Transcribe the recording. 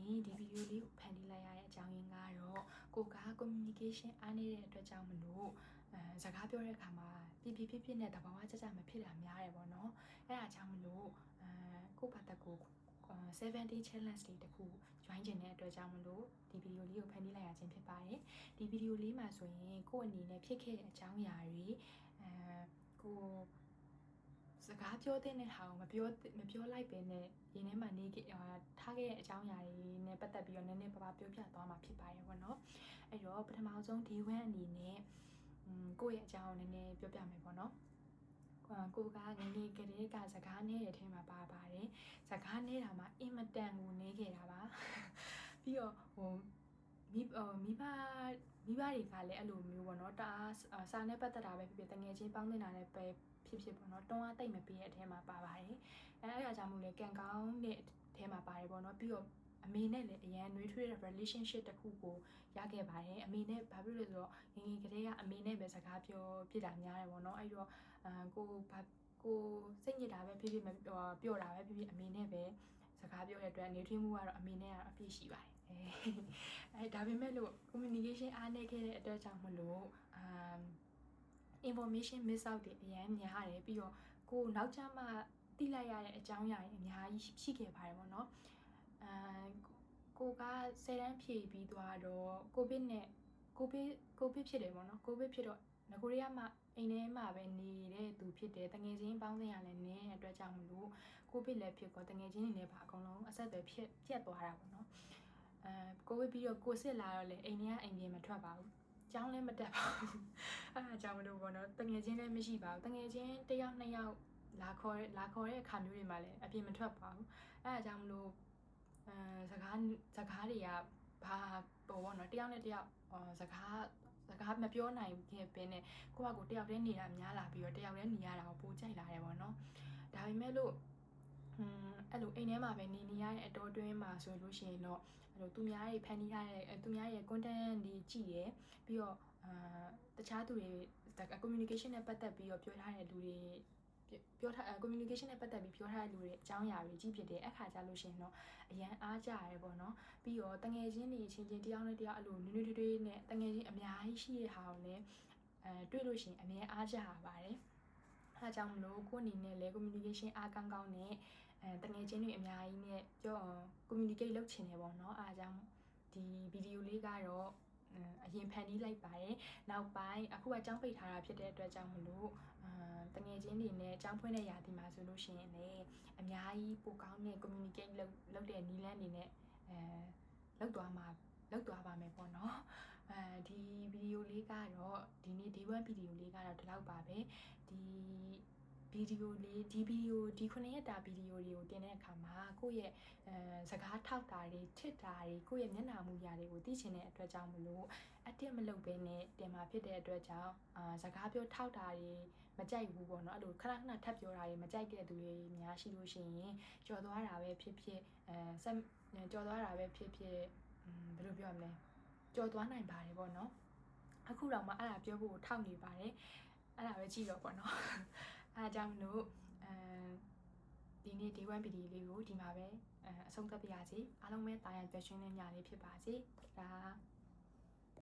ဒီဗီဒီယိုလေးကိုဖန်တီးလိုက်ရတဲ့အကြောင်းရင်းကတော့ကိုက communication အားနည်းတဲ့အတွက်ကြောင့်မလို့စကားပြောတဲ့အခါမှာပြပြဖြစ်ဖြစ်နဲ့တဘာဝကြကြမဖြစ်တာများတယ်ပေါ့နော်အဲ့ဒါကြောင့်မလို့ကိုဘာတက်ကို70 challenge လေးတစ်ခု join ကျင်တဲ့အတွက်ကြောင့်မလို့ဒီဗီဒီယိုလေးကိုဖန်တီးလိုက်ရခြင်းဖြစ်ပါတယ်ဒီဗီဒီယိုလေးမှာဆိုရင်ကိုအနေနဲ့ဖြစ်ခဲ့တဲ့အကြောင်းအရာတွေကိုစကားပြောတဲ့ဟာကိုမပြောလိုက်ပဲနဲ့ရင်းထဲမှာနေထားခဲ့တဲ့အကြောင်းအရာတွေနဲ့ပတ်သက်ပြီးတော့နည်းနည်းပါးပါးပြောပြသွားမှာဖြစ်ပါတယ်ပေါ့နော်အဲ့တော့ပထမဆုံး day 1အနေနဲ့ကိုယ့်ရဲ့အကြောင်းကိုနည်းနည်းပြောပြမယ်ပေါ့နော်ကိုကငယ်ငယ်ကလေးကစကားနဲ့တဲ့အထက်မှာပါတယ်စကားနဲ့တာမှာအင်မတန်ကိုနေခဲ့တာပါပြီးတော့မိဘတွေကလည်းအဲ့လိုမျိုးပေါ့နော်တအားစာနဲ့ပတ်သက်တာပဲဖြစ်ဖြစ်တငယ်ချင်းပေါင်းတင်တာလည်းပဲဖြစ်ပေါ့နော်တွန်းအားတိတ်မပေးတဲ့အထဲမှာပါတယ်အဲ့ဒါကြောင့်မို့လဲကံကောင်းတဲ့အထဲမှာပါတယ်ပေါ့နော်ပြီးတော့အမေနဲ့လည်းအရန်နှွေးထွေးတဲ့ relationship တစ်ခုကိုရခဲ့ပါတယ်အမေနဲ့ဘာဖြစ်လို့လဲဆိုတော့ငယ်ငယ်ကလေးကအမေနဲ့ပဲစကားပြောဖြစ်တာများတယ်ပေါ့နော်အဲ့တော့ကိုစိတ်ညစ်တာပဲဖြစ်ဖြစ်ပြောတာပဲဖြစ်ဖြစ်အမေနဲ့ပဲစကားပြောတဲ့အတွက်နေထွေးမှုကတော့အမေနဲ့ကအပြည့်ရှိပါတယ်ဒါပေမဲ့လို့ communication အားနည်းခဲ့တဲ့အတွက်ကြောင့်မလို့information miss out တွေအများများတယ်ပြီးတော့ကိုနောက်ကျမှသိလိုက်ရတဲ့အကြောင်းအရာတွေအများကြီးရှိခဲ့ပါတယ်ပေါ့နော်ကိုက10တန်းဖြည့်ပြီးသွားတော့ကိုဗစ်ဖြစ်တယ်ပေါ့နော်ကိုဗစ်ဖြစ်တော့ငကိုရီးယားမှာအိမ်ထဲမှာပဲနေတဲ့သူဖြစ်တယ်တငယ်ချင်းပေါင်းစင်ရလည်းနေတဲ့အတွက်ကြောင့်မလို့ကိုဗစ်လည်းဖြစ်တော့တငယ်ချင်းတွေလည်းပါအကုန်လုံးအဆက်အသွယ်ပြတ်သွားတာပေါ့နော်ကိုဗစ်ပြီးတော့ကိုစစ်လာတော့လေအိမ်ထဲကအိမ်ပြင်မထွက်ပါဘူးကျောင်းလည်းမတက်ပါဘူးအဲ့ဒါကြောင့်မလို့ပေါ့နော်တငယ်ချင်းလည်းမရှိပါဘူးတငယ်ချင်းတစ်ယောက်နှစ်ယောက်လာခေါ်တဲ့အခါမျိုးတွေမှာလည်းအပြင်မထွက်ပါဘူးအဲ့ဒါကြောင့်မလို့စကားတွေကဘာပေါ့နော်တယောက်နဲ့တယောက်စကားမပြောနိုင်ခဲ့ဘဲနဲ့ကိုယ့်ဘာကိုတယောက်တည်းနေတာများလာပြီးတော့တယောက်တည်းနေရတာကိုပိုကြိုက်လာတယ်ပေါ့နော်ဒါပေမဲ့လို့အဲ့လိုအိမ်ထဲမှာပဲနေရတဲ့အတော်တွင်းမှာဆိုလို့ရှိရင်တော့အဲ့လိုသူများတွေဖန်တီးထားတဲ့သူများရဲ့ content တွေကြည့်ရယ်ပြီးတော့တခြားသူတွေ communication နဲ့ပတ်သက်ပြီးတော့ပြောထားတဲ့လူတွေcommunication နဲ့ပတ်သက်ပြီးပြောထားတဲ့လူတွေအကြောင်းအရာတွေကြီးဖြစ်တယ်အခါကြလို့ရှိရင်တော့အရန်အားကြရတယ်ပေါ့နော်ပြီးတော့တငယ်ချင်းတွေချင်းတယောက်နဲ့တယောက်အဲ့လိုနွေးနွေးထွေးနဲ့တငယ်ချင်းအများကြီးရှိတဲ့ဟာကိုလည်းတွေ့လို့ရှိရင်အမြဲအားကြရပါတယ်အဲကြောင့်မလို့ကိုအနေနဲ့လည်း communication အားကောင်းနဲ့တငယ်ချင်းတွေအများကြီးနဲ့communicate လုပ်ချင်တယ်ပေါ့နော်အဲကြောင့်ဒီဗီဒီယိုလေးကတော့အရင်ဖန်တီးလိုက်ပါတယ်နောက်ပိုင်းအခုကကျောင်းပိတ်ထားတာဖြစ်တဲ့အတွက်ကြောင့်မလို့တငယ်ချင်းတွေနဲ့ကျောင်းဖွင့်တဲ့ရာသီမှာဆိုလို့ရှိရင်လည်းအများကြီးပိုကောင်းတဲ့ communicate လုပ်တဲ့နည်းလမ်းတွေနဲ့လုပ်သွားပါမယ်ပေါ့နော်ဒီဗီဒီယိုလေးကတော့ဒီနေ့ day 1 ဗီဒီယိုလေးကတော့ဒီလောက်ပါပဲဒီ9ရက်တာဗီဒီယိုတွေကိုတင်တဲ့အခါမှာကိုယ့်ရဲ့စကားထောက်တာတွေထစ်တာတွေကိုယ့်ရဲ့မျက်နှာမူရာတွေကိုသိချင်တဲ့အတွက်ကြောင့်မလို့အတစ်မလုပ်ဘဲနဲ့တင်မှာဖြစ်တဲ့အတွက်ကြောင့်စကားပြောထောက်တာတွေမကြိုက်ဘူးပေါ့နော်အဲ့လိုခဏထပ်ပြောတာတွေမကြိုက်တဲ့သူတွေများရှိလို့ရှိရင်ကြော်သွားတာပဲဖြစ်ဖြစ်ကြော်သွားတာပဲဖြစ်ဖြစ်ဘယ်လိုပြောရမလဲကြော်သွားနိုင်ပါတယ်ပေါ့နော်အခုတော့မှအဲ့ဒါပြောဖို့ထောက်နေပါတယ်အဲ့ဒါပဲကြည့်တော့ပေါ့နော်အားကြောင့်မလို့ဒီနေ့ day 1 ဗီဒီယိုလေးကိုဒီမှာပဲအဆုံးသတ်ပါရစေအားလုံးပဲတာယာပျော်ရွှင်တဲ့ညလေးဖြစ်ပါစေဒါ